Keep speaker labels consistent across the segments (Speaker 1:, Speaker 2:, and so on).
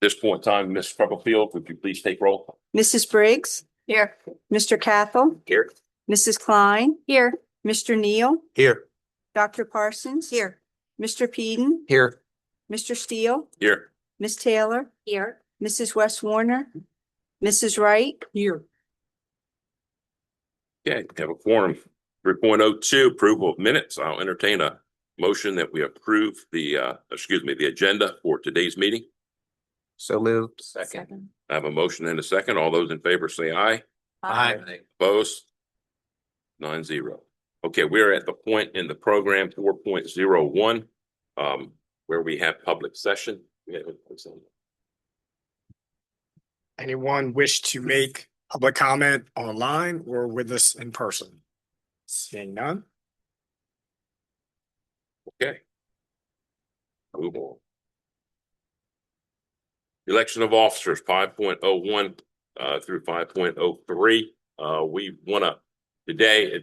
Speaker 1: This point in time, Ms. Stubblefield, would you please take roll?
Speaker 2: Mrs. Briggs? Here. Mr. Cathell?
Speaker 1: Here.
Speaker 2: Mrs. Klein? Here. Mr. Neal?
Speaker 1: Here.
Speaker 2: Dr. Parsons? Here. Mr. Peden?
Speaker 1: Here.
Speaker 2: Mr. Steele?
Speaker 1: Here.
Speaker 2: Ms. Taylor? Here. Mrs. West Warner? Mrs. Wright? Here.
Speaker 1: Okay, we have a quorum. 3.02, approval of minutes. I'll entertain a motion that we approve the agenda for today's meeting.
Speaker 3: So moved.
Speaker 2: Second.
Speaker 1: I have a motion and a second. All those in favor say aye.
Speaker 3: Aye.
Speaker 1: Opposed? 9-0. Okay, we're at the point in the program 4.01, where we have public session.
Speaker 4: Anyone wish to make public comment online or with us in person? Seeing none.
Speaker 1: Okay. Move on. Election of officers 5.01 through 5.03. We want to today,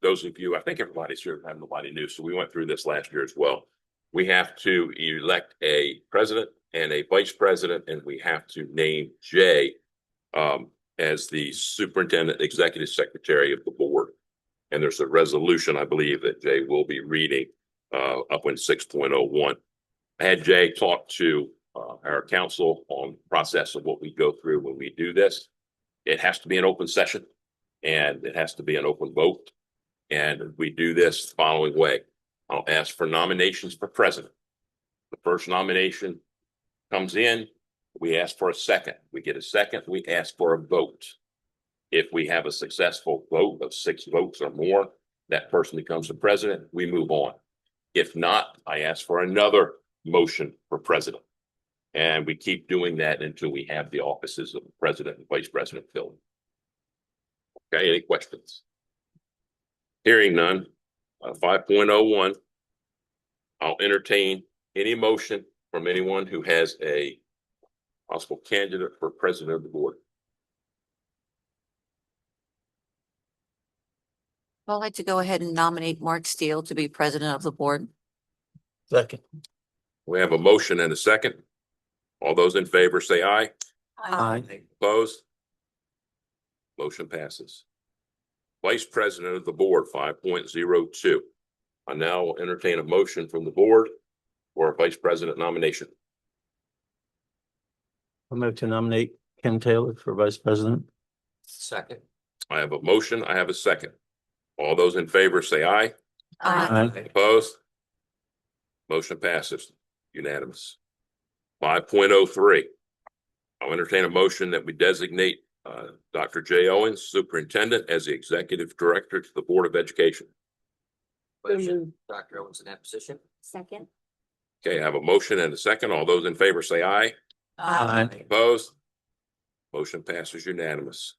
Speaker 1: those of you, I think everybody's here, have nobody new, so we went through this last year as well. We have to elect a president and a vice president, and we have to name Jay as the superintendent executive secretary of the board. And there's a resolution, I believe, that Jay will be reading up in 6.01. I had Jay talk to our council on the process of what we go through when we do this. It has to be an open session and it has to be an open vote. And we do this the following way. I'll ask for nominations for president. The first nomination comes in, we ask for a second. We get a second, we ask for a vote. If we have a successful vote of 6 votes or more, that person becomes the president, we move on. If not, I ask for another motion for president. And we keep doing that until we have the offices of the president and vice president filled. Okay, any questions? Hearing none, 5.01. I'll entertain any motion from anyone who has a possible candidate for president of the board.
Speaker 5: I'd like to go ahead and nominate Mark Steele to be president of the board.
Speaker 3: Second.
Speaker 1: We have a motion and a second. All those in favor say aye.
Speaker 3: Aye.
Speaker 1: Opposed? Motion passes. Vice president of the board, 5.02. I now will entertain a motion from the board for a vice president nomination.
Speaker 3: I move to nominate Ken Taylor for vice president.
Speaker 1: Second. I have a motion. I have a second. All those in favor say aye.
Speaker 3: Aye.
Speaker 1: Opposed? Motion passes. Unanimous. 5.03. I'll entertain a motion that we designate Dr. Jay Owens, superintendent, as the executive director to the Board of Education.
Speaker 6: Dr. Owens in that position.
Speaker 2: Second.
Speaker 1: Okay, I have a motion and a second. All those in favor say aye.
Speaker 3: Aye.
Speaker 1: Opposed? Motion passes unanimous.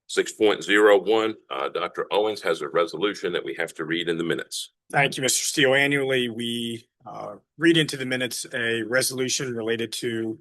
Speaker 1: 6.01, Dr. Owens has a resolution that we have to read in the minutes.
Speaker 4: Thank you, Mr. Steele. Annually, we read into the minutes a resolution related to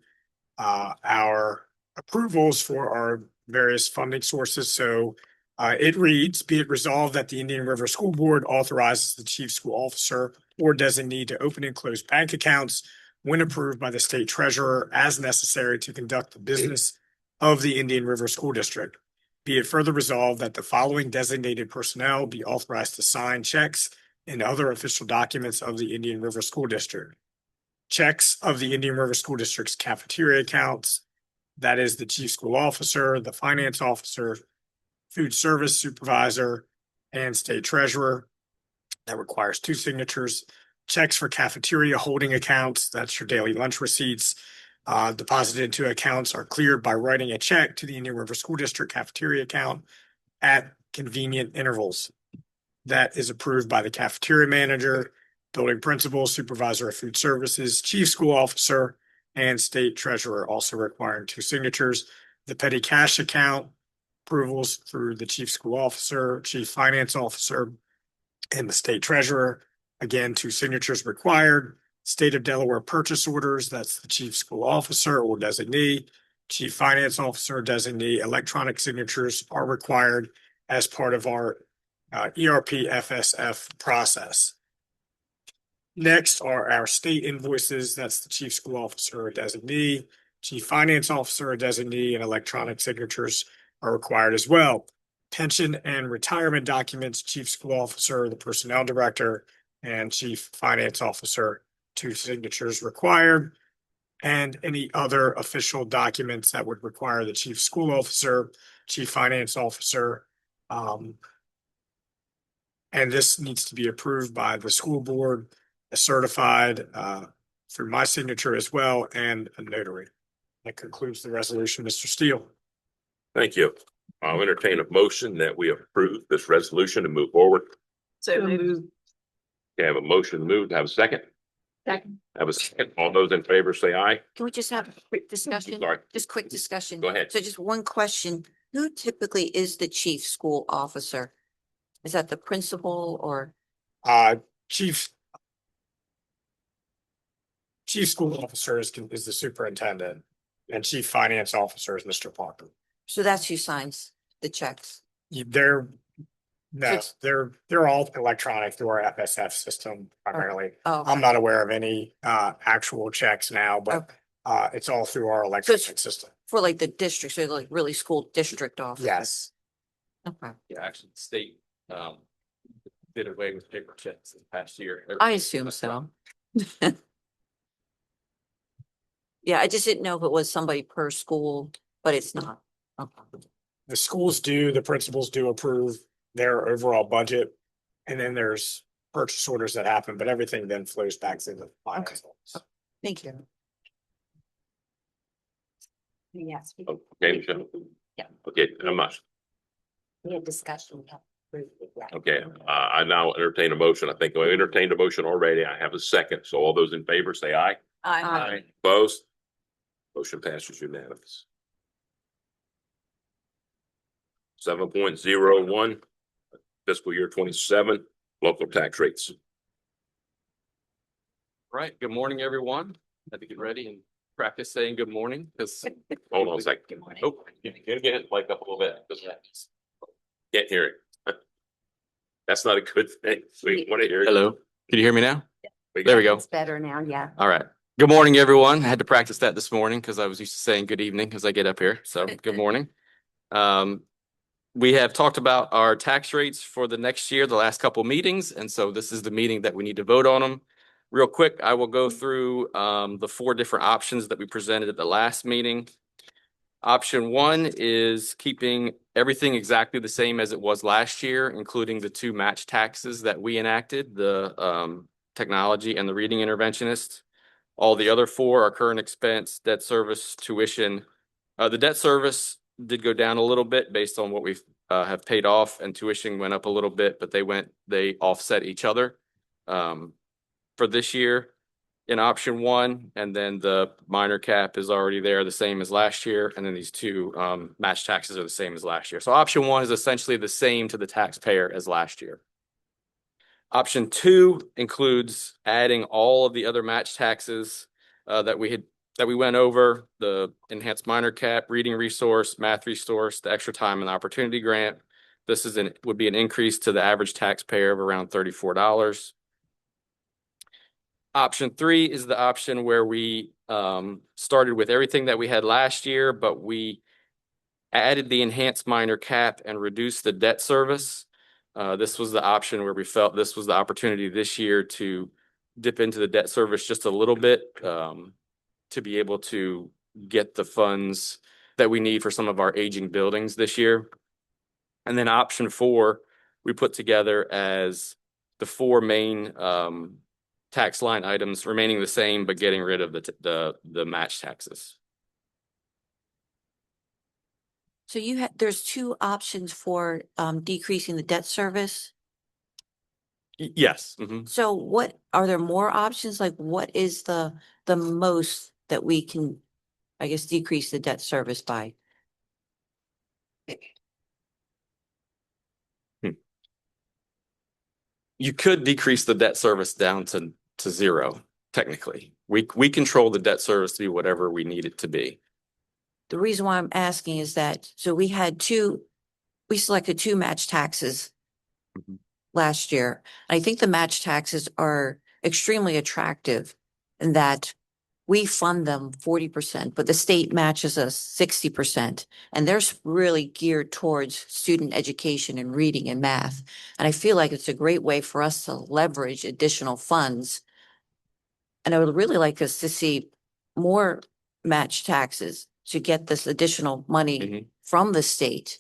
Speaker 4: our approvals for our various funding sources. So it reads, be it resolved that the Indian River School Board authorizes the chief school officer or designee to open and close bank accounts when approved by the state treasurer as necessary to conduct the business of the Indian River School District. Be it further resolved that the following designated personnel be authorized to sign checks and other official documents of the Indian River School District. Checks of the Indian River School District's cafeteria accounts, that is the chief school officer, the finance officer, food service supervisor, and state treasurer. That requires 2 signatures. Checks for cafeteria holding accounts, that's your daily lunch receipts, deposited into accounts are cleared by writing a check to the Indian River School District cafeteria account at convenient intervals. That is approved by the cafeteria manager, building principal, supervisor of food services, chief school officer, and state treasurer, also requiring 2 signatures. The petty cash account approvals through the chief school officer, chief finance officer, and the state treasurer. Again, 2 signatures required. State of Delaware purchase orders, that's the chief school officer or designee, chief finance officer, designee. Electronic signatures are required as part of our ERP FSF process. Next are our state invoices. That's the chief school officer or designee, Chief Finance Officer, a designee, and electronic signatures are required as well. Pension and retirement documents, Chief School Officer, the Personnel Director, and Chief Finance Officer, 2 signatures required. And any other official documents that would require the Chief School Officer, Chief Finance Officer. And this needs to be approved by the school board, certified through my signature as well, and a notary. That concludes the resolution, Mr. Steele.
Speaker 1: Thank you. I'll entertain a motion that we approve this resolution and move forward.
Speaker 6: So moved.
Speaker 1: Okay, I have a motion moved. Have a second.
Speaker 6: Second.
Speaker 1: Have a second. All those in favor say aye.
Speaker 5: Can we just have a quick discussion?
Speaker 1: Sorry.
Speaker 5: Just quick discussion.
Speaker 1: Go ahead.
Speaker 5: So just one question. Who typically is the chief school officer? Is that the principal or?
Speaker 4: Chief School Officer is the superintendent, and Chief Finance Officer is Mr. Parker.
Speaker 5: So that's who signs the checks.
Speaker 4: They're, no,
Speaker 5: it's-
Speaker 4: they're all electronic through our FSF system primarily.
Speaker 5: Oh,
Speaker 4: I'm not aware of any actual checks now, but
Speaker 5: Okay.
Speaker 4: it's all through our electronic system.
Speaker 5: for like the district, so like really school district office.
Speaker 4: Yes.
Speaker 5: Okay.
Speaker 7: Yeah, actually, the state did away with paper checks this past year.
Speaker 5: I assume so. Yeah, I just didn't know if it was somebody per school, but it's not. Okay.
Speaker 4: The schools do, the principals do approve their overall budget. And then there's purchase orders that happen, but everything then flows back to the finance office.
Speaker 5: Thank you.
Speaker 6: Yes.
Speaker 1: Okay, Michelle?
Speaker 6: Yeah.
Speaker 1: Okay, I'm not.
Speaker 6: We had discussion.
Speaker 1: Okay, I now entertain a motion. I think I entertained a motion already. I have a second. So all those in favor say aye.
Speaker 6: Aye.
Speaker 1: Opposed? Motion passes unanimous. 7.01 fiscal year 27 local tax rates.
Speaker 7: Right, good morning, everyone. Had to get ready and practice saying good morning, because.
Speaker 1: Hold on a second.
Speaker 6: Good morning.
Speaker 1: Oh, you can get it like up a little bit. Can't hear it. That's not a good thing. We want to hear it.
Speaker 7: Hello, can you hear me now? There we go.
Speaker 6: It's better now, yeah.
Speaker 7: All right. Good morning, everyone. I had to practice that this morning because I was used to saying good evening as I get up here. So good morning. We have talked about our tax rates for the next year, the last couple meetings. And so this is the meeting that we need to vote on them. Real quick, I will go through the 4 different options that we presented at the last meeting. Option 1 is keeping everything exactly the same as it was last year, including the 2 match taxes that we enacted, the technology and the reading interventionist. All the other 4 are current expense, debt service, tuition. The debt service did go down a little bit based on what we have paid off, and tuition went up a little bit, but they offset each other for this year in option 1. And then the minor cap is already there, the same as last year. And then these 2 match taxes are the same as last year. So option 1 is essentially the same to the taxpayer as last year. Option 2 includes adding all of the other match taxes that we went over: the enhanced minor cap, reading resource, math resource, the extra time and opportunity grant. This would be an increase to the average taxpayer of around $34. Option 3 is the option where we started with everything that we had last year, but we added the enhanced minor cap and reduced the debt service. This was the option where we felt this was the opportunity this year to dip into the debt service just a little bit to be able to get the funds that we need for some of our aging buildings this year. And then option 4, we put together as the 4 main tax line items remaining the same, but getting rid of the match taxes.
Speaker 5: So there's 2 options for decreasing the debt service.
Speaker 7: Yes. Mhm.
Speaker 5: So are there more options? Like what is the most that we can, I guess, decrease the debt service by?
Speaker 7: You could decrease the debt service down to 0, technically. We control the debt service to be whatever we need it to be.
Speaker 5: The reason why I'm asking is that, so we selected 2 match taxes
Speaker 7: Mhm.
Speaker 5: last year. I think the match taxes are extremely attractive in that we fund them 40%, but the state matches us 60%. And they're really geared towards student education and reading and math. And I feel like it's a great way for us to leverage additional funds. And I would really like us to see more match taxes to get this additional money
Speaker 7: Mhm.
Speaker 5: from the state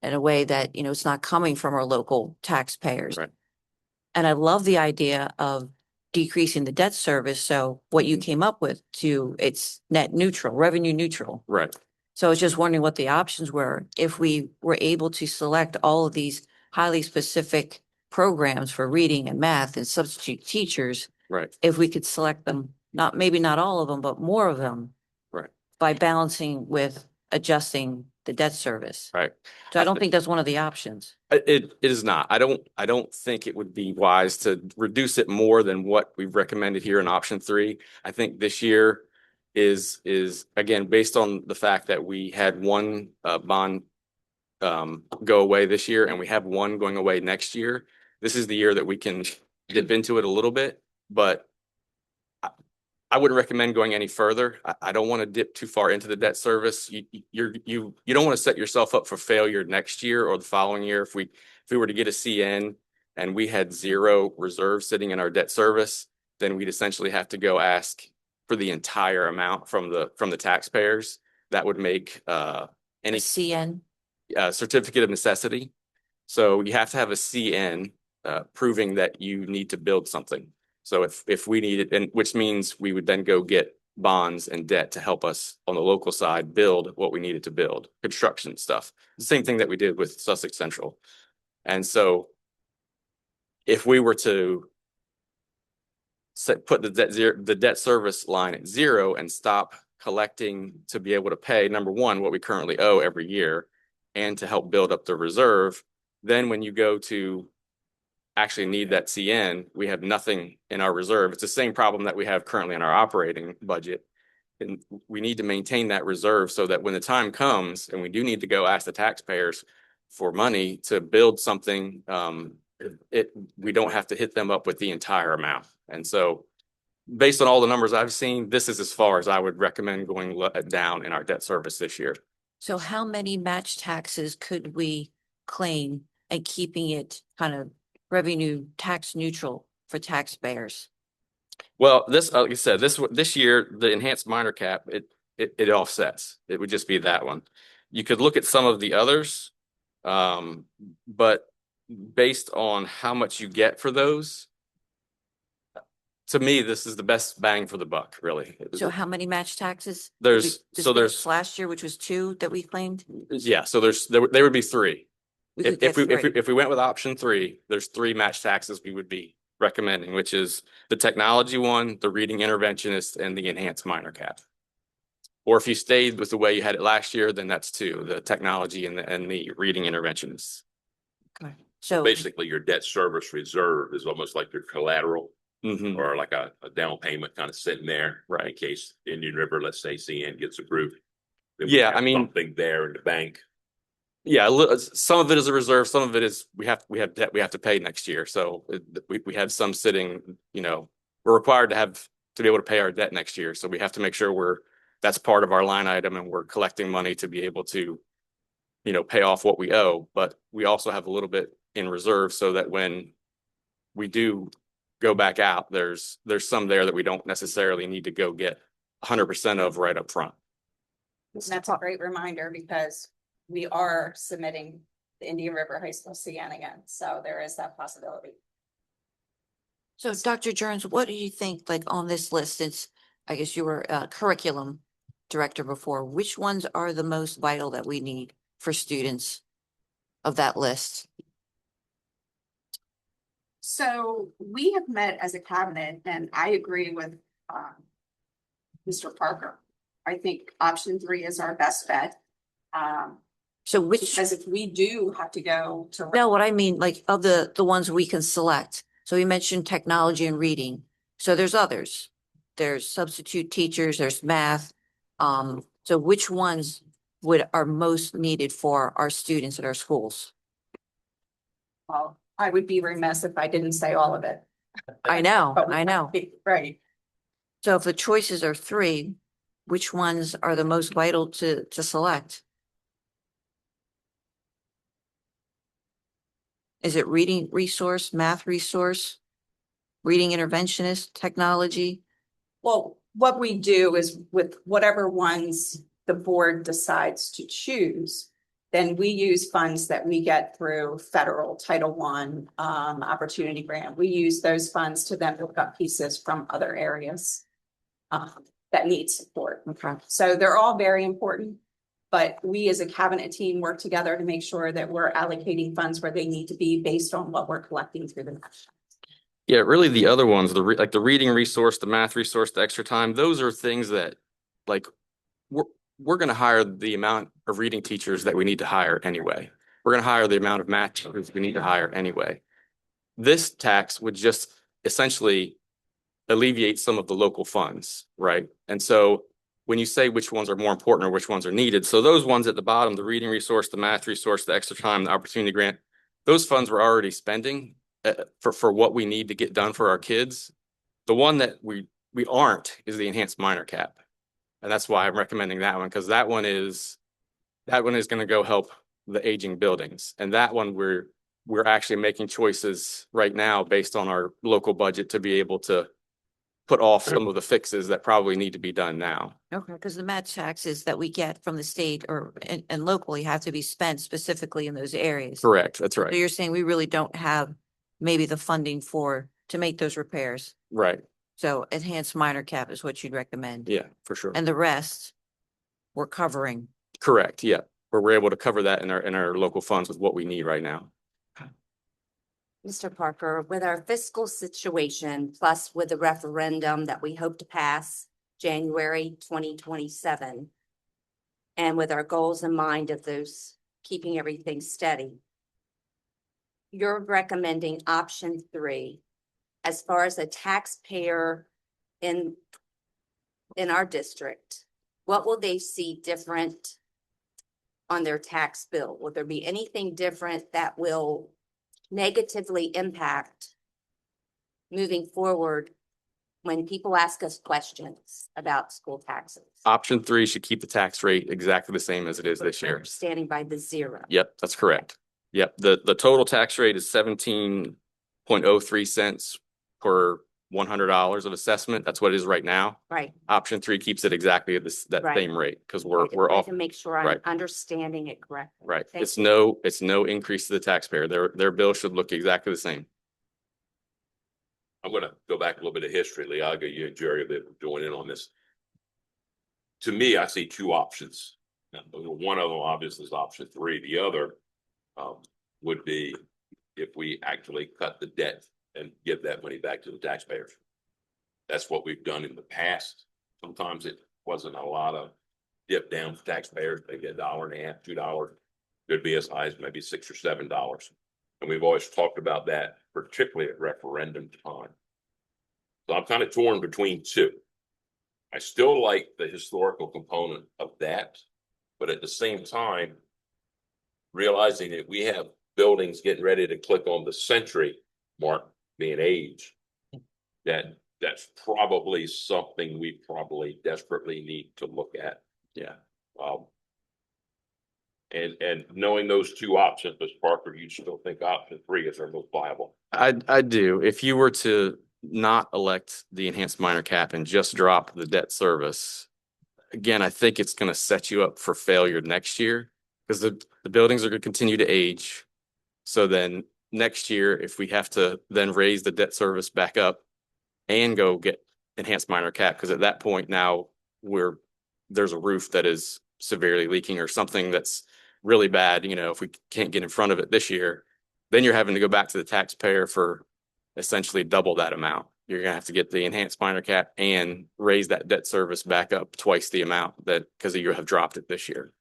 Speaker 5: in a way that, you know, it's not coming from our local taxpayers.
Speaker 7: Right.
Speaker 5: And I love the idea of decreasing the debt service. So what you came up with it's net neutral, revenue neutral.
Speaker 7: Right.
Speaker 5: So I was just wondering what the options were if we were able to select all of these highly specific programs for reading and math and substitute teachers,
Speaker 7: Right.
Speaker 5: if we could select them, maybe not all of them, but more of them.
Speaker 7: Right.
Speaker 5: By balancing with adjusting the debt service.
Speaker 7: Right.
Speaker 5: So I don't think that's one of the options.
Speaker 7: It is not. I don't think it would be wise to reduce it more than what we've recommended here in option 3. I think this year is again, based on the fact that we had one bond go away this year and we have one going away next year. This is the year that we can dip into it a little bit, but I wouldn't recommend going any further. I don't want to dip too far into the debt service. You don't want to set yourself up for failure next year or the following year. If we were to get a CN and we had 0 reserve sitting in our debt service, then we'd essentially have to go ask for the entire amount from the taxpayers. That would make any
Speaker 5: CN,
Speaker 7: certificate of necessity. So you have to have a CN proving that you need to build something. So if we need it, and which means we would then go get bonds and debt to help us on the local side build what we needed to build, construction stuff. The same thing that we did with Sussex Central. And so if we were to put the debt service line at 0 and stop collecting to be able to pay, number one, what we currently owe every year, and to help build up the reserve, then when you go to actually need that CN, we have nothing in our reserve. It's the same problem that we have currently in our operating budget. And we need to maintain that reserve so that when the time comes and we do need to go ask the taxpayers for money to build something, we don't have to hit them up with the entire amount. And so based on all the numbers I've seen, this is as far as I would recommend going down in our debt service this year.
Speaker 5: so how many match taxes could we claim and keeping it kind of revenue tax neutral for taxpayers?
Speaker 7: Well, like I said, this year, the enhanced minor cap, it offsets. It would just be that one. You could look at some of the others, but based on how much you get for those, to me, this is the best bang for the buck, really.
Speaker 5: So how many match taxes?
Speaker 7: There's
Speaker 5: Last year, which was 2 that we claimed?
Speaker 7: yeah, so there would be 3.
Speaker 5: We could
Speaker 7: If
Speaker 5: get 3.
Speaker 7: if we went with option 3, there's 3 match taxes we would be recommending, which is the technology one, the reading interventionist, and the enhanced minor cap. Or if you stayed with the way you had it last year, then that's 2, the technology and the reading interventionists.
Speaker 5: Okay. So
Speaker 1: Basically, your debt service reserve is almost like your collateral
Speaker 7: Mhm.
Speaker 1: or like a down payment kind of sitting there.
Speaker 7: Right.
Speaker 1: In case Indian River, let's say CN gets approved. Then we
Speaker 7: Yeah,
Speaker 1: have
Speaker 7: I mean-
Speaker 1: something there in the bank.
Speaker 7: Yeah, some of it is a reserve, some of it is we have debt we have to pay next year. So we have some sitting, we're required to be able to pay our debt next year. So we have to make sure that's part of our line item and we're collecting money to be able to, pay off what we owe. But we also have a little bit in reserve so that when we do go back out, there's some there that we don't necessarily need to go get 100% of right up front.
Speaker 8: And that's a great reminder because we are submitting the Indian River High School CN again, so there is that possibility.
Speaker 5: So Dr. Jones, what do you think, like on this list, since I guess you were a curriculum director before, which ones are the most vital that we need for students of that list?
Speaker 8: So we have met as a cabinet and I agree with Mr. Parker. I think option 3 is our best bet.
Speaker 5: So which,
Speaker 8: Because if we do have to go to.
Speaker 5: no, what I mean, like of the ones we can select. So you mentioned technology and reading. So there's others. There's substitute teachers, there's math. So which ones are most needed for our students at our schools?
Speaker 8: Well, I would be remiss if I didn't say all of it.
Speaker 5: I know,
Speaker 8: But we
Speaker 5: I
Speaker 8: have
Speaker 5: know.
Speaker 8: to be- Right.
Speaker 5: So if the choices are three, which ones are the most vital to select? Is it reading resource, math resource, reading interventionist, technology?
Speaker 8: Well, what we do is with whatever ones the board decides to choose, then we use funds that we get through federal Title I opportunity grant. We use those funds to then look up pieces from other areas that need support.
Speaker 5: Okay.
Speaker 8: So they're all very important, but we as a cabinet team work together to make sure that we're allocating funds where they need to be based on what we're collecting through the match.
Speaker 7: Yeah, really the other ones, like the reading resource, the math resource, the extra time, those are things that like we're gonna hire the amount of reading teachers that we need to hire anyway. We're gonna hire the amount of math teachers we need to hire anyway. This tax would just essentially alleviate some of the local funds, right? And so when you say which ones are more important or which ones are needed, so those ones at the bottom, the reading resource, the math resource, the extra time, the opportunity grant, those funds we're already spending for what we need to get done for our kids. The one that we aren't is the enhanced minor cap. And that's why I'm recommending that one, because that one is going to go help the aging buildings. And that one we're actually making choices right now based on our local budget to be able to put off some of the fixes that probably need to be done now.
Speaker 5: Okay, because the match taxes that we get from the state or and locally have to be spent specifically in those areas.
Speaker 7: Correct. That's
Speaker 5: So
Speaker 7: right.
Speaker 5: you're saying we really don't have maybe the funding to make those repairs.
Speaker 7: Right.
Speaker 5: So enhanced minor cap is what you'd recommend.
Speaker 7: Yeah, for sure.
Speaker 5: And the rest we're covering.
Speaker 7: Correct. Yeah. Where we're able to cover that in our local funds with what we need right now.
Speaker 6: Mr. Parker, with our fiscal situation, plus with the referendum that we hope to pass January 2027, and with our goals in mind of those, keeping everything steady, you're recommending option 3 as far as a taxpayer in our district. What will they see different on their tax bill? Will there be anything different that will negatively impact moving forward when people ask us questions about school taxes?
Speaker 7: Option 3 should keep the tax rate exactly the same as it is this year.
Speaker 6: Standing by the 0.
Speaker 7: Yep, that's correct. Yep, the total tax rate is 17.03 cents per $100 of assessment. That's what it is right now.
Speaker 6: Right.
Speaker 7: Option 3 keeps it exactly at that
Speaker 6: Right.
Speaker 7: same rate because
Speaker 6: I
Speaker 7: we're
Speaker 6: just wanted
Speaker 7: off.
Speaker 6: to make sure I'm
Speaker 7: right.
Speaker 6: understanding it correctly.
Speaker 7: Right.
Speaker 6: Thank
Speaker 7: It's no increase to the taxpayer. Their bill should look exactly the same.
Speaker 1: I'm gonna go back a little bit of history. Liaga, you and Jerry that join in on this. To me, I see two options. Now, one of them obviously is option 3. The other would be if we actually cut the debt and give that money back to the taxpayers. That's what we've done in the past. Sometimes it wasn't a lot of dip down for taxpayers. They get $1.50, $2. Could be as high as maybe $6 or $7. And we've always talked about that, particularly at referendum time. So I'm kind of torn between two. I still like the historical component of that, but at the same time, realizing that we have buildings getting ready to click on the century mark being age, that's probably something we probably desperately need to look at.
Speaker 7: Yeah.
Speaker 1: And knowing those two options, Mr. Parker, you still think option 3 is our most viable?
Speaker 7: I do. If you were to not elect the enhanced minor cap and just drop the debt service, again, I think it's going to set you up for failure next year because the buildings are going to continue to age. So then next year, if we have to then raise the debt service back up and go get enhanced minor cap, because at that point now there's a roof that is severely leaking or something that's really bad, if we can't get in front of it this year, then you're having to go back to the taxpayer for essentially double that amount. You're going to have to get the enhanced minor cap and raise that debt service back up twice the amount because you have dropped it this year.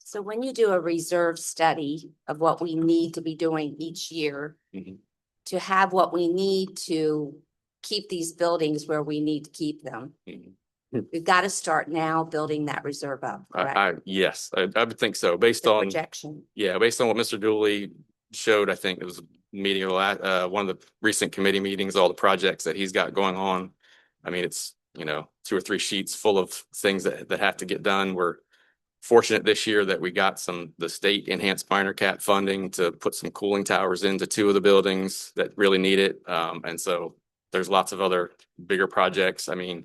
Speaker 6: So when you do a reserve study of what we need to be doing each year
Speaker 7: Mhm.
Speaker 6: to have what we need to keep these buildings where we need to keep them,
Speaker 7: Mhm.
Speaker 6: we've got to start now building that reserve up, correct?
Speaker 7: Yes, I would think so. Based
Speaker 6: The
Speaker 7: on
Speaker 6: projection.
Speaker 7: based on what Mr. Dooley showed, I think it was a meeting one of the recent committee meetings, all the projects that he's got going on. I mean, it's, you know, 2 or 3 sheets full of things that have to get done. We're fortunate this year that we got the state enhanced minor cap funding to put some cooling towers into 2 of the buildings that really need it. And so there's lots of other bigger projects. I mean,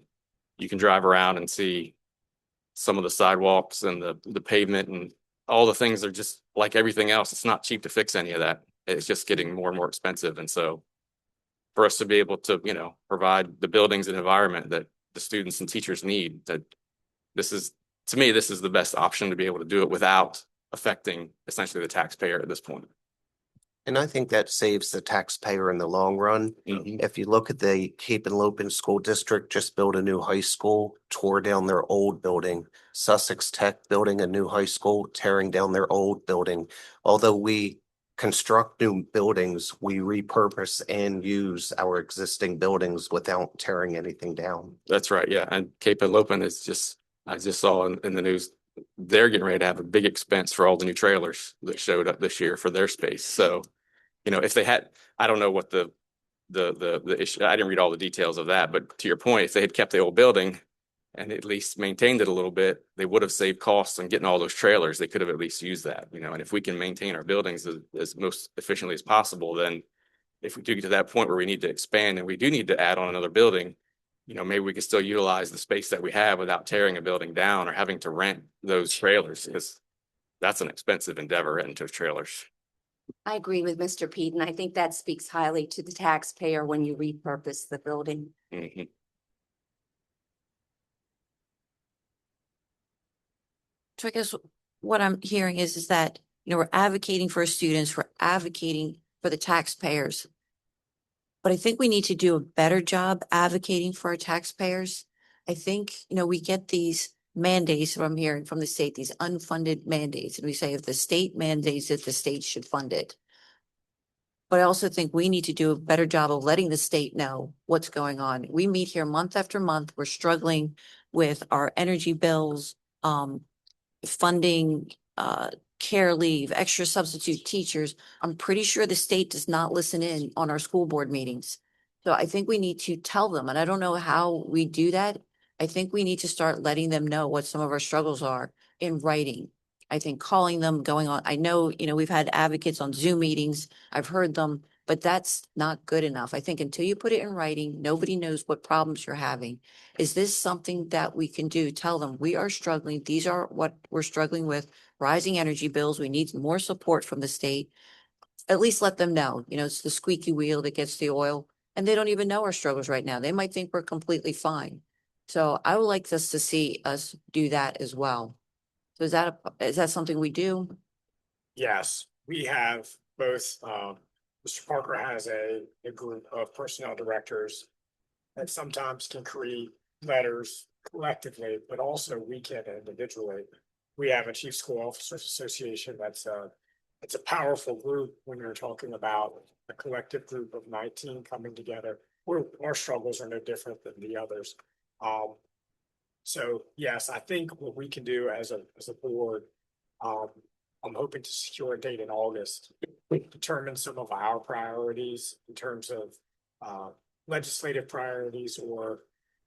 Speaker 7: you can drive around and see some of the sidewalks and the pavement and all the things are just like everything else. It's not cheap to fix any of that. It's just getting more and more expensive. And so for us to be able to, you know, provide the buildings and environment that the students and teachers need, that to me, this is the best option to be able to do it without affecting essentially the taxpayer at this point.
Speaker 9: And I think that saves the taxpayer in the long run.
Speaker 7: Mhm.
Speaker 9: If you look at the Cape and Lopin School District, just built a new high school, tore down their old building. Sussex Tech building a new high school, tearing down their old building. Although we construct new buildings, we repurpose and use our existing buildings without tearing anything down.
Speaker 7: That's right, yeah. And Cape and Lopin is just, I just saw in the news, they're getting ready to have a big expense for all the new trailers that showed up this year for their space. So, you know, if they had, I don't know what the issue, I didn't read all the details of that, but to your point, if they had kept the old building and at least maintained it a little bit, they would have saved costs on getting all those trailers. They could have at least used that, you know, and if we can maintain our buildings as most efficiently as possible, then if we do get to that point where we need to expand and we do need to add on another building, you know, maybe we can still utilize the space that we have without tearing a building down or having to rent those trailers, because that's an expensive endeavor, renting those trailers.
Speaker 6: I agree with Mr. Pete, and I think that speaks highly to the taxpayer when you repurpose the building.
Speaker 7: Mhm.
Speaker 5: So I guess what I'm hearing is that, you know, we're advocating for our students, we're advocating for the taxpayers. But I think we need to do a better job advocating for our taxpayers. I think, you know, we get these mandates that I'm hearing from the state, these unfunded mandates, and we say if the state mandates it, the state should fund it. But I also think we need to do a better job of letting the state know what's going on. We meet here month after month. We're struggling with our energy bills, funding, care leave, extra substitute teachers. I'm pretty sure the state does not listen in on our school board meetings. So I think we need to tell them, and I don't know how we do that. I think we need to start letting them know what some of our struggles are in writing. I think calling them, going on, I know, you know, we've had advocates on Zoom meetings. I've heard them, but that's not good enough. I think until you put it in writing, nobody knows what problems you're having. Is this something that we can do? Tell them we are struggling. These are what we're struggling with. Rising energy bills. We need more support from the state. At least let them know, you know, it's the squeaky wheel that gets the oil, and they don't even know our struggles right now. They might think we're completely fine. So I would like us to see us do that as well. So is that something we do?
Speaker 4: Yes, we have both, Mr. Parker has a group of personnel directors that sometimes can create letters collectively, but also we can individually. We have a Chief School Officers Association it's a powerful group when you're talking about a collective group of 19 coming together. Our struggles are no different than the others. So yes, I think what we can do as a board, I'm hoping to secure a date in August, determine some of our priorities in terms of legislative priorities or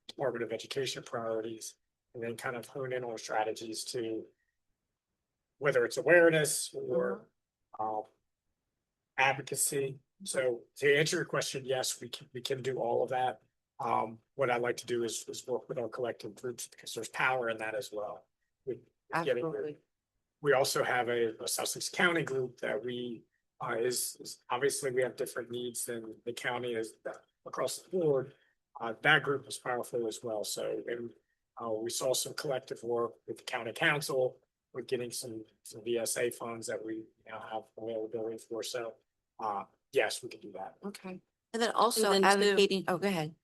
Speaker 4: Department of Education priorities, and then kind of hone in on strategies to whether it's awareness or advocacy. So to answer your question, yes, we can do all of that. What I'd like to do is work with our collective groups because there's power in that as well.
Speaker 5: Absolutely.
Speaker 4: We also have a Sussex County group that is obviously we have different needs than the county is across the board. That group is powerful as well. So we saw some collective work with the county council. We're getting some VSA funds that we now have availability for. So yes, we can do that.
Speaker 5: Okay. And then also
Speaker 10: And then too-
Speaker 5: advocating, oh, go ahead.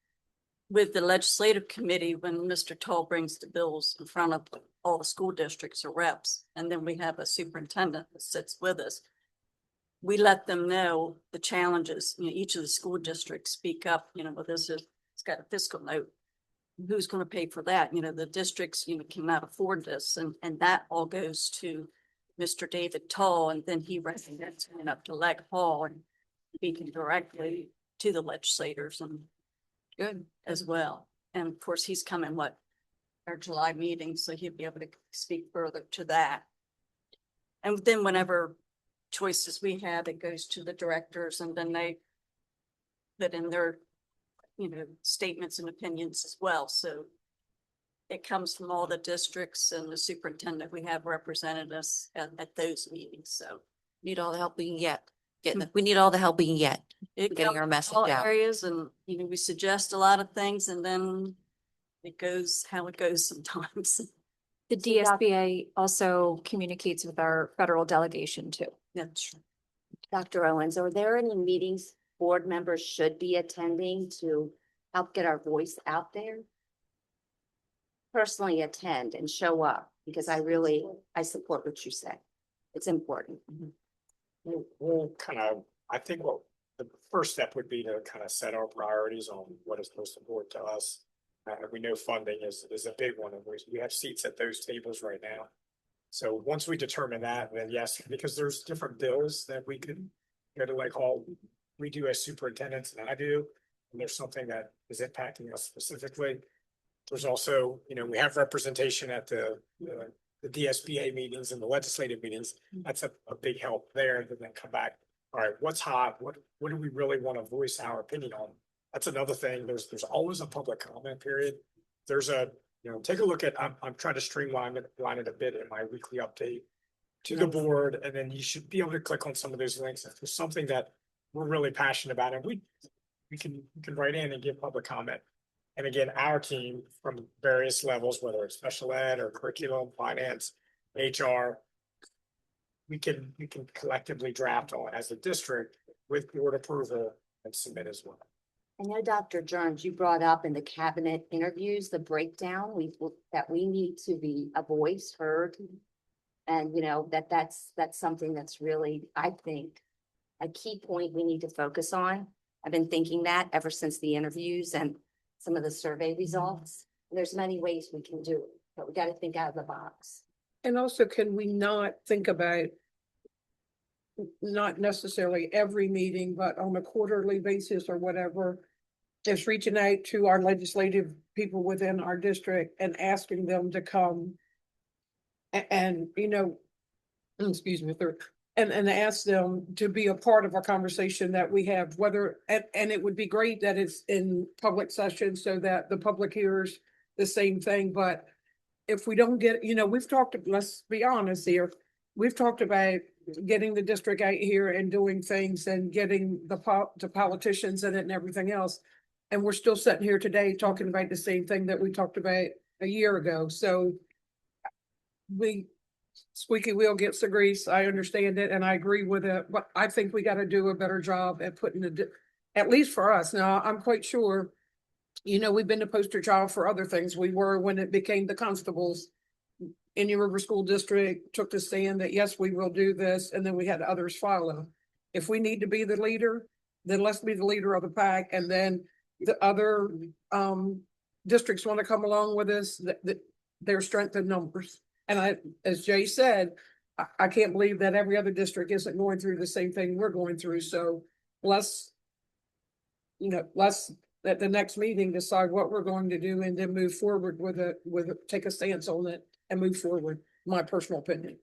Speaker 10: With the legislative committee, when Mr. Toll brings the bills in front of all the school districts or reps, and then we have a superintendent that sits with us. We let them know the challenges, you know, each of the school districts speak up, you know, well, it's got a fiscal note. Who's going to pay for that? You know, the districts, you know, cannot afford this, and that all goes to Mr. David Toll, and then he recommends it up to Leg Hall and speaking directly to the legislators and
Speaker 5: Good.
Speaker 10: as well. And of course, he's coming, our July meeting, so he'll be able to speak further to that. And then whenever choices we have, it goes to the directors and then they put in their, statements and opinions as well. So it comes from all the districts and the superintendent. We have represented us at those meetings, so.
Speaker 5: Need all the help we can get. We need all the help we can get.
Speaker 10: It
Speaker 5: Getting our
Speaker 10: covers
Speaker 5: message
Speaker 10: all
Speaker 5: out.
Speaker 10: areas and, we suggest a lot of things and then it goes how it goes sometimes.
Speaker 11: The DSBA also communicates with our federal delegation too.
Speaker 10: That's true.
Speaker 6: Dr. Owens, are there any meetings board members should be attending to help get our voice out there? Personally attend and show up because I support what you say. It's important.
Speaker 4: We'll kind of, I think what the first step would be to kind of set our priorities on what is most important to us. We know funding is a big one, and we have seats at those tables right now. So once we determine that, then yes, because there's different bills that we could go to, like all we do as superintendents and I do, and there's something that is impacting us specifically. There's also, we have representation at the DSBA meetings and the legislative meetings. That's a big help there, and then come back. All right, what's hot? What do we really want to voice our opinion on? That's another thing. There's always a public comment period. There's take a look at, I'm trying to streamline it a bit in my weekly update to the board, and then you should be able to click on some of those links. If there's something that we're really passionate about, and we can write in and give public comment. And again, our team from various levels, whether it's special ed or curriculum, finance, HR, we can collectively draft on as a district with board approval and submit as well.
Speaker 6: I know, Dr. Jones, you brought up in the cabinet interviews, the breakdown, that we need to be a voice heard. And that's something that's really, I think, a key point we need to focus on. I've been thinking that ever since the interviews and some of the survey results. There's many ways we can do it, but we got to think out of the box.
Speaker 12: And also, can we not think about not necessarily every meeting, but on a quarterly basis or whatever, just reaching out to our legislative people within our district and asking them to come and excuse me, and ask them to be a part of a conversation that we have, and it would be great that it's in public session so that the public hears the same thing. But if we don't get, we've talked, let's be honest here, we've talked about getting the district out here and doing things and getting the politicians in it and everything else. And we're still sitting here today talking about the same thing that we talked about a year ago. So squeaky wheel gets the grease. I understand it and I agree with it, but I think we got to do a better job at putting at least for us. Now, I'm quite sure, we've been the poster child for other things. We were when it became the constables. Indian River School District took the stand that, yes, we will do this. And then we had others follow. If we need to be the leader, then let's be the leader of the pack. And then the other districts want to come along with us, their strength in numbers. And as Jay said, I can't believe that every other district isn't going through the same thing we're going through. So let's at the next meeting decide what we're going to do and then move forward with take a stance on it and move forward, my personal opinion.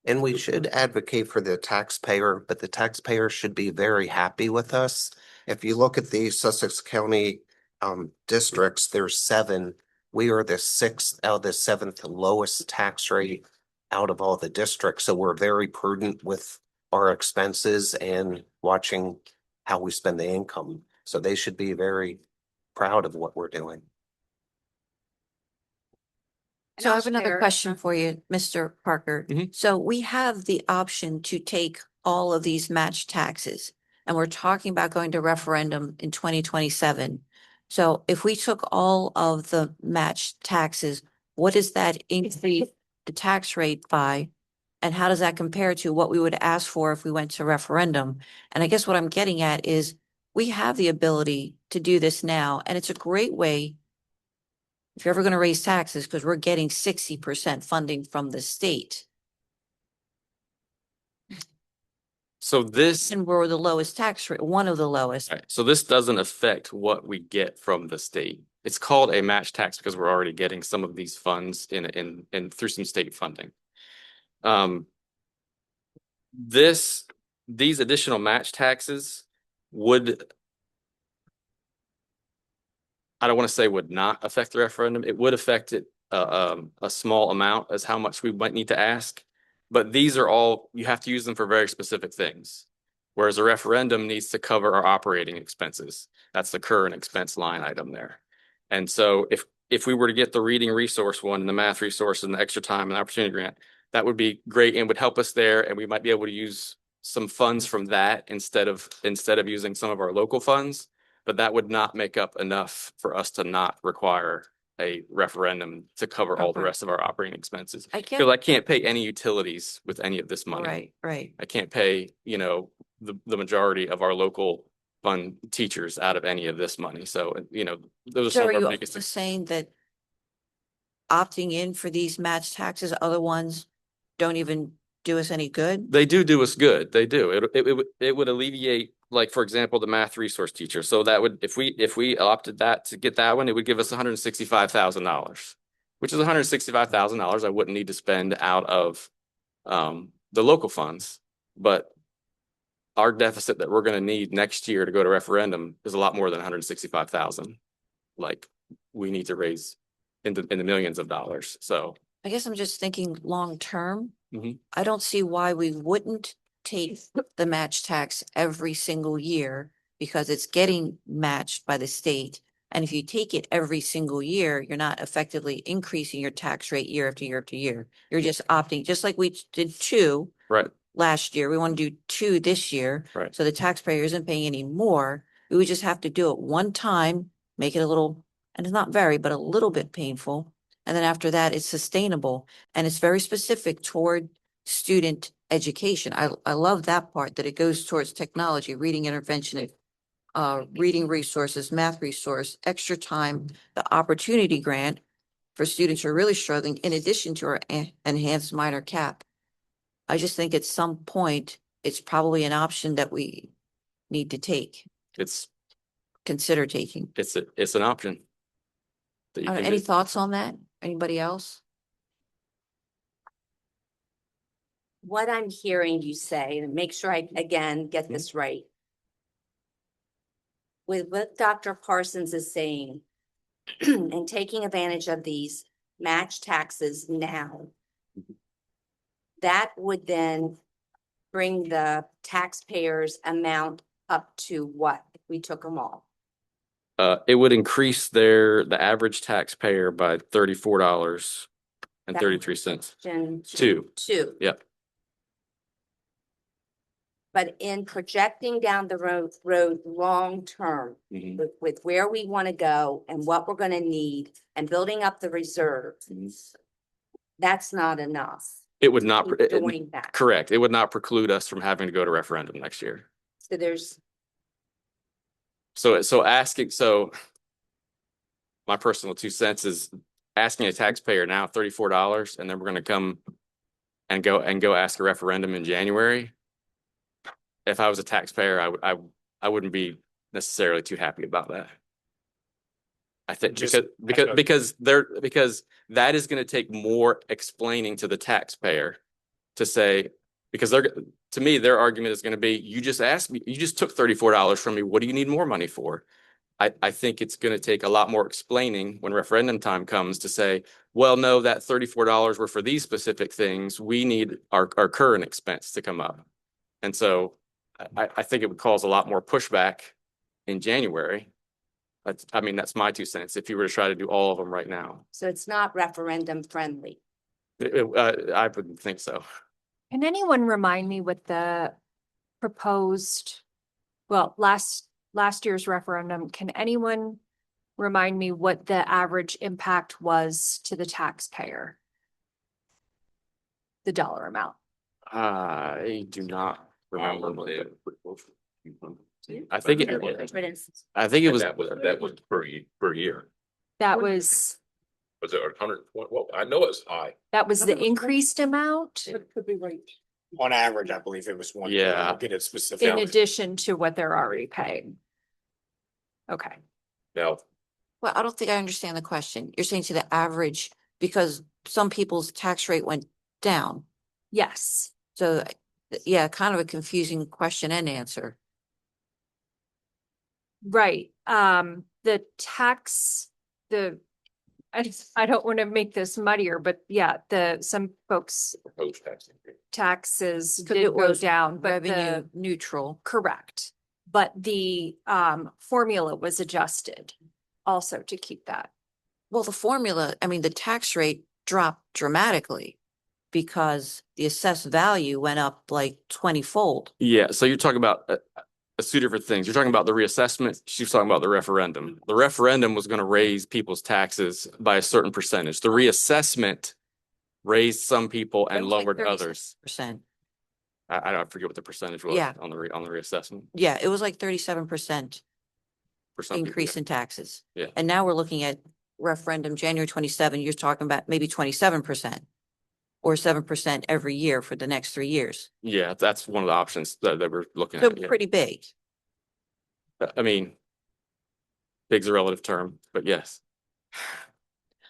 Speaker 9: And we should advocate for the taxpayer, but the taxpayer should be very happy with us. If you look at the Sussex County districts, there's 7. We are the 6th out of the 7th lowest tax rate out of all the districts. So we're very prudent with our expenses and watching how we spend the income. So they should be very proud of what we're doing.
Speaker 5: So I have
Speaker 2: I'll
Speaker 5: another
Speaker 2: share.
Speaker 5: question for you, Mr. Parker.
Speaker 7: Mhm.
Speaker 5: So we have the option to take all of these match taxes, and we're talking about going to referendum in 2027. So if we took all of the match taxes, what does that increase the tax rate by? And how does that compare to what we would ask for if we went to referendum? And I guess what I'm getting at is we have the ability to do this now, and it's a great way if you're ever going to raise taxes, because we're getting 60% funding from the state.
Speaker 7: So this,
Speaker 5: And we're the lowest tax rate, one of the lowest.
Speaker 7: right, so this doesn't affect what we get from the state. it's called a match tax because we're already getting some of these funds in through some state funding. These additional match taxes would, I don't want to say would not affect the referendum. It would affect it a small amount as how much we might need to ask. But these are all, you have to use them for very specific things. Whereas a referendum needs to cover our operating expenses. That's the current expense line item there. And so if we were to get the reading resource one and the math resource and the extra time and opportunity grant, that would be great and would help us there. And we might be able to use some funds from that instead of using some of our local funds. But that would not make up enough for us to not require a referendum to cover all the
Speaker 5: Okay.
Speaker 7: rest of our operating expenses.
Speaker 5: I
Speaker 7: Because
Speaker 5: get,
Speaker 7: I can't pay any utilities with any of this money.
Speaker 5: right, right.
Speaker 7: I can't pay, the majority of our local fund teachers out of any of this money. So, those are
Speaker 5: So
Speaker 7: some
Speaker 5: are
Speaker 7: of
Speaker 5: you
Speaker 7: our biggest.
Speaker 5: also saying that opting in for these match taxes, other ones don't even do us any good?
Speaker 7: They do us good. They do. It would alleviate, like, for example, the math resource teacher. So that would, if we opted that to get that one, it would give us $165,000, which is $165,000 I wouldn't need to spend out of the local funds. But our deficit that we're going to need next year to go to referendum is a lot more than 165,000. Like, we need to raise in the millions of dollars. So
Speaker 5: I guess I'm just thinking long-term.
Speaker 7: Mhm.
Speaker 5: I don't see why we wouldn't take the match tax every single year because it's getting matched by the state. And if you take it every single year, you're not effectively increasing your tax rate year after year after year. You're just opting, just like we did 2
Speaker 7: right,
Speaker 5: last year. We want to do 2 this year.
Speaker 7: right.
Speaker 5: So the taxpayer isn't paying any more. We would just have to do it one time, make it a little, and it's not very, but a little bit painful. And then after that, it's sustainable and it's very specific toward student education. I love that part, that it goes towards technology, reading intervention, reading resources, math resource, extra time, the opportunity grant for students who are really struggling, in addition to our enhanced minor cap. I just think at some point, it's probably an option that we need to consider taking.
Speaker 7: It's an option. That you can
Speaker 5: Any
Speaker 7: do.
Speaker 5: thoughts on that? Anybody else?
Speaker 6: What I'm hearing you say, and make sure I again get this right. With what Dr. Parsons is saying, and taking advantage of these match taxes now, that would then bring the taxpayers' amount up to what if we took them all?
Speaker 7: It would increase the average taxpayer by $34.33.
Speaker 6: Then
Speaker 7: Two. Yep.
Speaker 6: But in projecting down the road long-term,
Speaker 7: Mhm.
Speaker 6: with where we want to go and what we're going to need and building up the reserve, that's not enough.
Speaker 7: It would not,
Speaker 6: Keep doing that.
Speaker 7: correct. It would not preclude us from having to go to referendum next year.
Speaker 6: So there's,
Speaker 7: So my personal 2 cents is asking a taxpayer now $34, and then we're going to come and go ask a referendum in January. If I was a taxpayer, I wouldn't be necessarily too happy about that. I think because that is going to take more explaining to the taxpayer to say, because to me, their argument is going to be, you just asked me, you just took $34 from me. What do you need more money for? I think it's going to take a lot more explaining when referendum time comes to say, well, no, that $34 were for these specific things. We need our current expense to come up. And so I think it would cause a lot more pushback in January. That's my 2 cents. If you were to try to do all of them right now,
Speaker 6: so it's not referendum friendly.
Speaker 7: I wouldn't think so.
Speaker 11: Can anyone remind me what the proposed, well, last year's referendum, can anyone remind me what the average impact was to the taxpayer? The dollar amount?
Speaker 7: I do not remember. I think it was
Speaker 1: That was per year.
Speaker 11: That was
Speaker 1: Was it 100? Well, I know it's high.
Speaker 11: That was the increased amount
Speaker 12: It could be right.
Speaker 4: On average, I believe it was one.
Speaker 7: Yeah.
Speaker 4: I'll get it specific.
Speaker 11: in addition to what they're already paying. Okay.
Speaker 1: Now,
Speaker 5: Well, I don't think I understand the question. You're saying to the average, because some people's tax rate went down.
Speaker 11: Yes.
Speaker 5: So, yeah, kind of a confusing question and answer.
Speaker 11: Right. The tax, I don't want to make this muddier, but yeah, some folks'
Speaker 1: Proposed tax increase.
Speaker 11: taxes
Speaker 5: 'Cause
Speaker 11: did
Speaker 5: it
Speaker 11: go
Speaker 5: was
Speaker 11: down, but
Speaker 5: Revenue neutral.
Speaker 11: correct. But the formula was adjusted also to keep that.
Speaker 5: Well, the formula, I mean, the tax rate dropped dramatically because the assessed value went up like 20-fold.
Speaker 7: Yeah, so you're talking about two different things. You're talking about the reassessment. She's talking about the referendum. The referendum was going to raise people's taxes by a certain percentage. The reassessment raised some people and lowered others.
Speaker 5: Percent.
Speaker 7: I don't forget what the percentage was
Speaker 5: Yeah.
Speaker 7: on the reassessment
Speaker 5: Yeah, it was like 37%
Speaker 7: for some people.
Speaker 5: increase in taxes.
Speaker 7: Yeah.
Speaker 5: And now we're looking at referendum January 27, you're talking about maybe 27% or 7% every year for the next 3 years.
Speaker 7: Yeah, that's one of the options that we're looking
Speaker 5: So
Speaker 7: at. Yeah.
Speaker 5: pretty big.
Speaker 7: I mean, big's a relative term, but yes.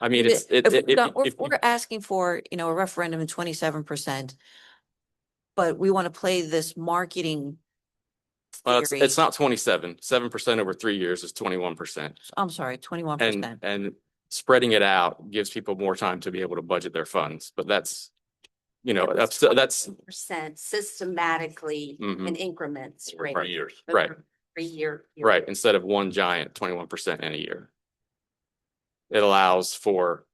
Speaker 7: I mean, it's,
Speaker 5: If we're asking for, a referendum in 27%, but we want to play this marketing
Speaker 7: well,
Speaker 5: theory.
Speaker 7: it's not 27. 7% over 3 years is 21%.
Speaker 5: I'm sorry, 21%.
Speaker 7: And spreading it out gives people more time to be able to budget their funds, but that's, that's
Speaker 6: Percent systematically
Speaker 7: Mhm.
Speaker 6: in increments.
Speaker 1: Over 3 years.
Speaker 7: Right.
Speaker 6: 3 year.
Speaker 7: right. Instead of one giant 21% in a year. It allows for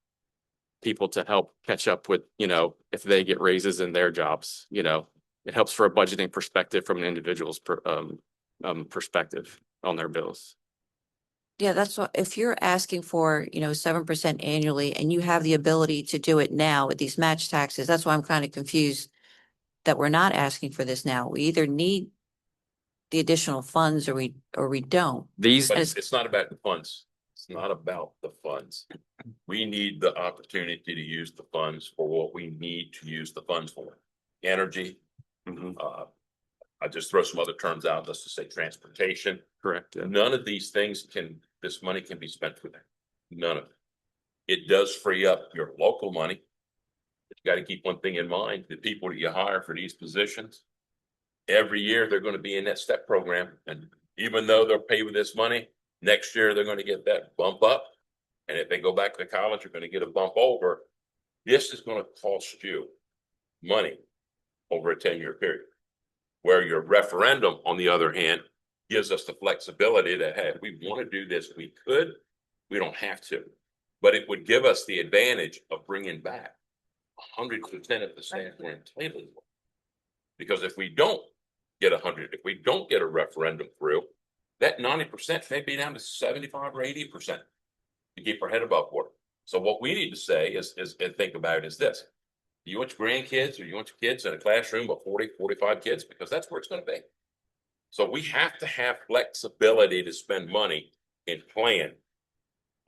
Speaker 7: people to help catch up with, if they get raises in their jobs, it helps for a budgeting perspective from an individual's perspective on their bills.
Speaker 5: Yeah, that's what, if you're asking for, 7% annually and you have the ability to do it now with these match taxes, that's why I'm kind of confused that we're not asking for this now. We either need the additional funds or we don't.
Speaker 7: These,
Speaker 1: But it's not about the funds. It's not about the funds. We need the opportunity to use the funds for what we need to use the funds for. Energy.
Speaker 7: Mhm.
Speaker 1: I just throw some other terms out, let's just say transportation.
Speaker 7: correct. Yeah.
Speaker 1: None of these things this money can be spent for that. None of it. It does free up your local money. But you got to keep one thing in mind, the people that you hire for these positions, every year they're going to be in that step program. And even though they'll pay with this money, next year they're going to get that bump up. And if they go back to college, they're going to get a bump over. This is going to cost you money over a 10-year period. Where your referendum, on the other hand, gives us the flexibility that, hey, if we want to do this, we could, we don't have to. But it would give us the advantage of bringing back 100% of the staff we're entitled to. Because if we don't get 100, if we don't get a referendum through, that 90% may be down to 75 or 80% to keep our head above water. So what we need to say is and think about is this. Do you want your grandkids or you want your kids in a classroom of 40, 45 kids? Because that's where it's going to be. So we have to have flexibility to spend money and plan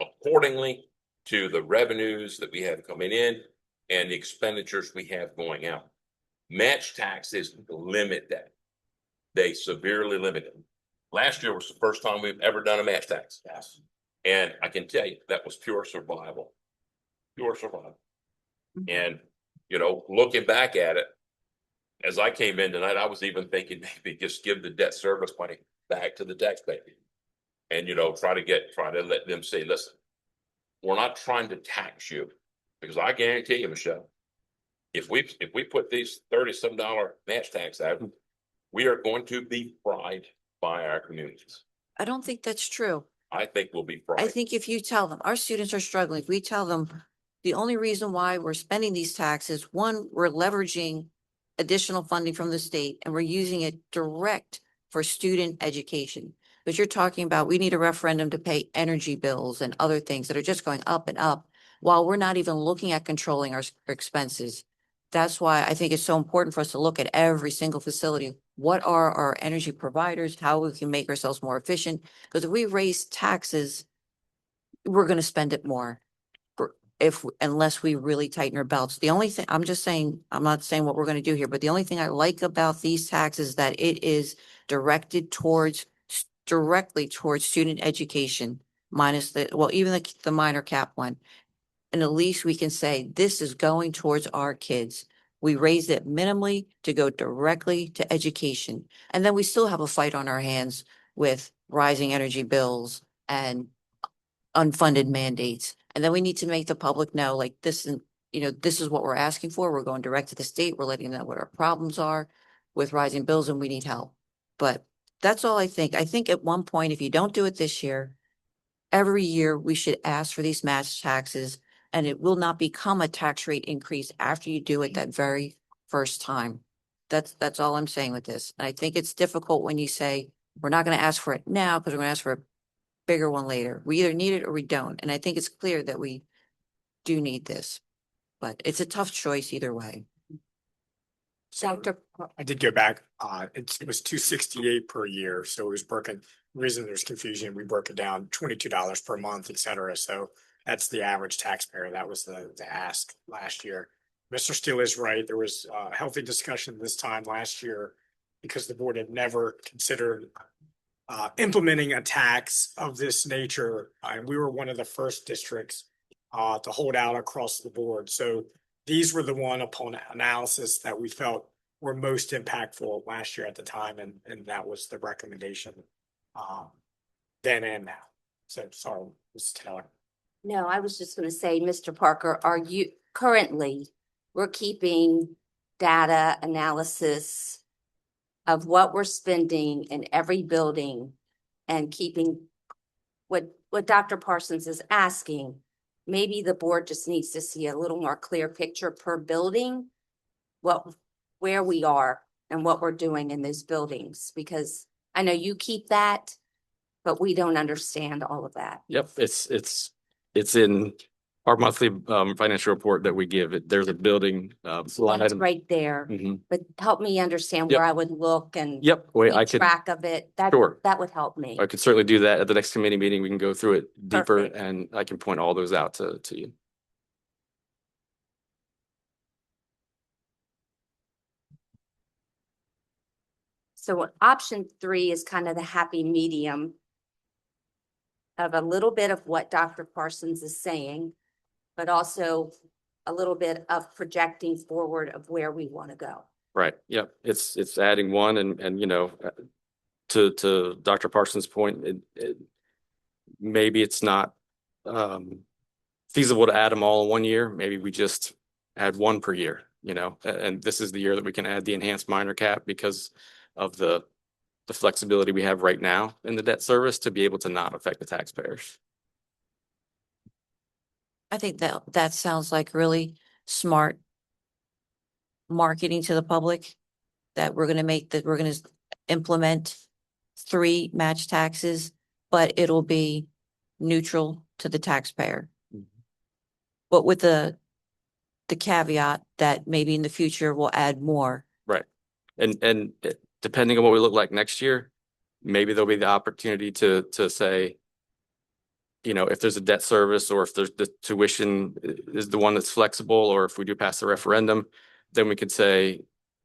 Speaker 1: accordingly to the revenues that we have coming in and the expenditures we have going out. Match taxes limit that. They severely limit it. Last year was the first time we've ever done a match tax. Yes. And I can tell you that was pure survival. Pure survival. And looking back at it, as I came in tonight, I was even thinking maybe just give the debt service money back to the taxpayer. And, try to let them say, listen, we're not trying to tax you, because I guarantee you, Michelle, if we put these $30-some match tax out, we are going to be fried by our communities.
Speaker 5: I don't think that's true.
Speaker 1: I think we'll be fried.
Speaker 5: I think if you tell them, our students are struggling, if we tell them the only reason why we're spending these taxes, one, we're leveraging additional funding from the state and we're using it direct for student education. But you're talking about, we need a referendum to pay energy bills and other things that are just going up and up while we're not even looking at controlling our expenses. That's why I think it's so important for us to look at every single facility. What are our energy providers? How we can make ourselves more efficient? Because if we raise taxes, we're going to spend it more unless we really tighten our belts. The only thing I'm not saying what we're going to do here, but the only thing I like about these taxes is that it is directly towards student education, minus even the minor cap one. And at least we can say, this is going towards our kids. We raised it minimally to go directly to education. And then we still have a fight on our hands with rising energy bills and unfunded mandates. And then we need to make the public know, like, this is, this is what we're asking for. We're going direct to the state. We're letting them know what our problems are with rising bills and we need help. But that's all I think. I think at one point, if you don't do it this year, every year we should ask for these match taxes, and it will not become a tax rate increase after you do it that very first time. That's all I'm saying with this. And I think it's difficult when you say, we're not going to ask for it now because we're going to ask for a bigger one later. We either need it or we don't. And I think it's clear that we do need this, but it's a tough choice either way.
Speaker 2: Dr.
Speaker 4: I did go back, it was $268 per year, so it was broken. The reason there's confusion, we broke it down $22 per month, et cetera, so that's the average taxpayer. That was the ask last year. Mr. Steele is right. There was a healthy discussion this time last year because the board had never considered implementing a tax of this nature, and we were one of the first districts to hold out across the board. So these were the one upon analysis that we felt were most impactful last year at the time, and that was the recommendation then and now. So sorry, Mrs. Taylor.
Speaker 6: No, I was just gonna say, Mr. Parker, are you currently, we're keeping data analysis of what we're spending in every building and keeping what Dr. Parsons is asking. Maybe the board just needs to see a little more clear picture per building, where we are and what we're doing in those buildings, because I know you keep that, but we don't understand all of that.
Speaker 7: Yep, it's in our monthly financial report that we give. There's a building line
Speaker 6: It's
Speaker 7: item.
Speaker 6: right there,
Speaker 7: Mhm.
Speaker 6: but help me understand
Speaker 7: Yep.
Speaker 6: where I would look and
Speaker 7: Yep, wait, I
Speaker 6: keep
Speaker 7: could,
Speaker 6: track of it.
Speaker 7: Sure.
Speaker 6: That would help me.
Speaker 7: I could certainly do that at the next committee meeting. We can go through it deeper
Speaker 6: Perfect.
Speaker 7: and I can point all those out to you.
Speaker 6: So option 3 is kind of the happy medium of a little bit of what Dr. Parsons is saying, but also a little bit of projecting forward of where we want to go.
Speaker 7: Right, yep, it's adding one and to Dr. Parsons' point, maybe it's not feasible to add them all in 1 year. Maybe we just add one per year, and this is the year that we can add the enhanced minor cap because of the flexibility we have right now in the debt service to be able to not affect the taxpayers.
Speaker 5: I think that sounds like really smart marketing to the public, that we're going to implement 3 match taxes, but it'll be neutral to the taxpayer. But with the caveat that maybe in the future we'll add more.
Speaker 7: Right. And depending on what we look like next year, maybe there'll be the opportunity to say, if there's a debt service or if there's the tuition is the one that's flexible, or if we do pass the referendum, then we could say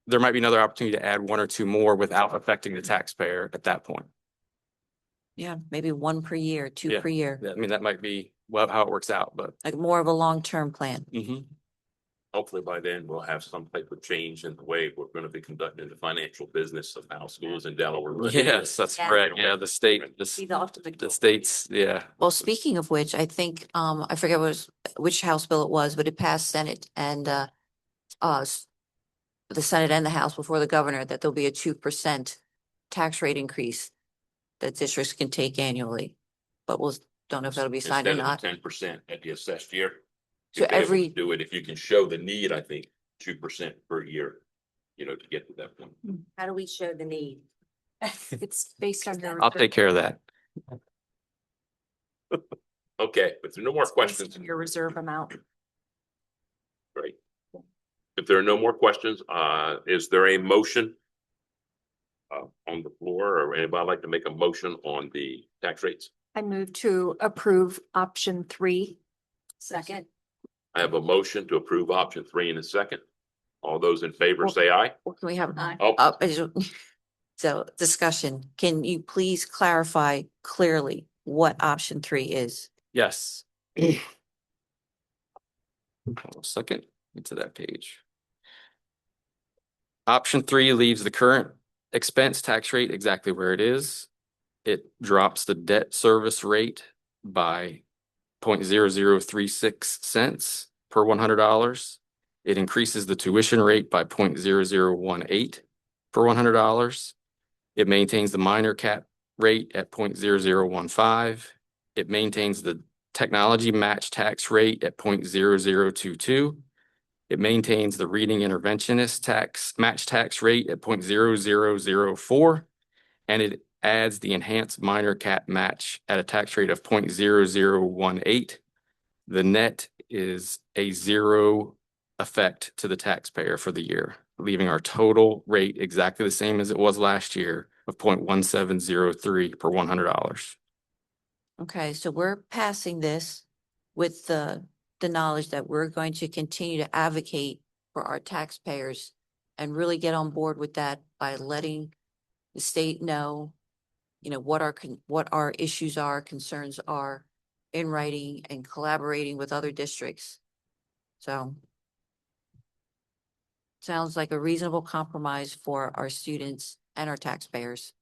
Speaker 7: there might be another opportunity to add 1 or 2 more without affecting the taxpayer at that point.
Speaker 5: Yeah, maybe 1 per year, 2
Speaker 7: Yeah.
Speaker 5: per year,
Speaker 7: I mean, that might be how it works out, but.
Speaker 5: like more of a long-term plan.
Speaker 1: Hopefully by then we'll have some type of change in the way we're going to be conducting the financial business of how schools in Delaware. run.
Speaker 7: Yes, that's
Speaker 6: Yeah.
Speaker 7: correct. Yeah, the state,
Speaker 6: Be the ultimate
Speaker 7: the
Speaker 6: goal.
Speaker 7: states, yeah.
Speaker 5: Well, speaking of which, I think, I forget which House bill it was, but it passed Senate and, the Senate and the House before the governor, that there'll be a 2% tax rate increase that districts can take annually. But don't know if that'll be signed or not.
Speaker 1: 10% at the assessed year.
Speaker 5: So
Speaker 1: You'd be able to
Speaker 5: every-
Speaker 1: do it if you can show the need, I think, 2% per year, to get to that point.
Speaker 6: How do we show the need?
Speaker 11: It's based on your.
Speaker 7: I'll take care of that.
Speaker 1: Okay, if there are no more
Speaker 11: It's based
Speaker 1: questions,
Speaker 11: on your reserve amount.
Speaker 1: great. If there are no more questions, is there a motion on the floor, or anybody like to make a motion on the tax rates?
Speaker 11: I move to approve option 3.
Speaker 6: Second.
Speaker 1: I have a motion to approve option 3 in a second. All those in favor
Speaker 5: Well-
Speaker 1: say aye.
Speaker 5: What can we have?
Speaker 6: Aye.
Speaker 5: So discussion, can you please clarify clearly what option 3 is?
Speaker 7: Yes. Hold on a second, get to that page. Option 3 leaves the current expense tax rate exactly where it is. It drops the debt service rate by 0.0036 cents per $100. It increases the tuition rate by 0.0018 per $100. It maintains the minor cap rate at 0.0015. It maintains the technology match tax rate at 0.0022. It maintains the reading interventionist match tax rate at 0.0004. And it adds the enhanced minor cap match at a tax rate of 0.0018. The net is a zero effect to the taxpayer for the year, leaving our total rate exactly the same as it was last year of 0.1703 per $100.
Speaker 5: Okay, so we're passing this with the knowledge that we're going to continue to advocate for our taxpayers and really get on board with that by letting the state know, what our issues are, concerns are in writing and collaborating with other districts. So sounds like a reasonable compromise for our students and our taxpayers.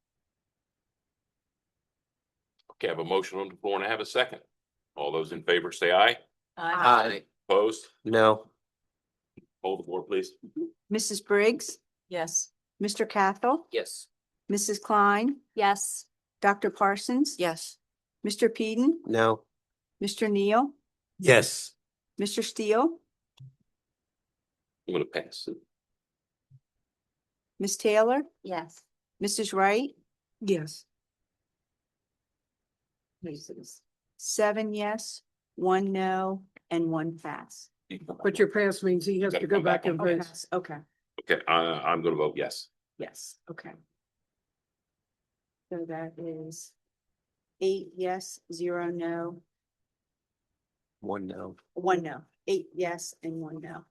Speaker 1: Okay, I have a motion on the floor and I have a second. All those in favor say aye.
Speaker 7: Aye.
Speaker 1: Opposed?
Speaker 9: No.
Speaker 1: Hold the floor, please.
Speaker 2: Mrs. Briggs,
Speaker 10: Yes.
Speaker 2: Mr. Cathell,
Speaker 7: Yes.
Speaker 2: Mrs. Klein,
Speaker 11: Yes.
Speaker 2: Dr. Parsons.
Speaker 5: Yes.
Speaker 2: Mr. Peden,
Speaker 9: No.
Speaker 2: Mr. Neal,
Speaker 3: Yes.
Speaker 2: Mr. Steele,
Speaker 1: I'm gonna pass it.
Speaker 2: Ms. Taylor,
Speaker 6: Yes.
Speaker 2: Mrs. Wright,
Speaker 12: Yes.
Speaker 2: 7 yes, 1 no, and 1 pass.
Speaker 12: But your pass means he has to go back and vote.
Speaker 2: Okay,
Speaker 1: Okay, I'm gonna vote yes.
Speaker 2: yes, okay. So that is 8 yes, 0 no,
Speaker 9: 1 no.
Speaker 2: 1 no, 8 yes and 1 no,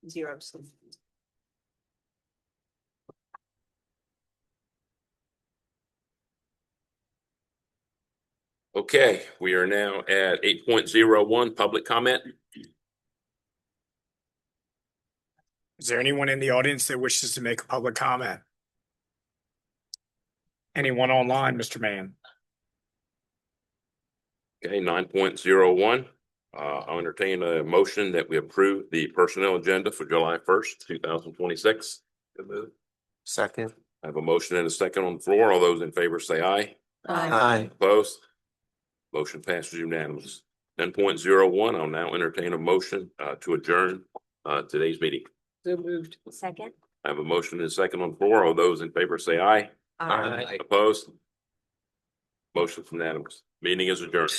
Speaker 2: 0 abstentions.
Speaker 1: Okay, we are now at 8.01, public comment.
Speaker 4: Is there anyone in the audience that wishes to make a public comment? Anyone online, Mr. Mann?
Speaker 1: Okay, 9.01. I'll entertain a motion that we approve the personnel agenda for July 1st, 2026.
Speaker 9: Second.
Speaker 1: I have a motion and a second on the floor. All those in favor say aye.
Speaker 3: Aye.
Speaker 1: Opposed? Motion passes unanimous. 10.01, I'll now entertain a motion to adjourn today's meeting.
Speaker 12: So moved.
Speaker 6: Second?
Speaker 1: I have a motion and a second on the floor. All those in favor say aye.
Speaker 7: Aye.
Speaker 1: Opposed? Motion unanimous. Meeting is adjourned.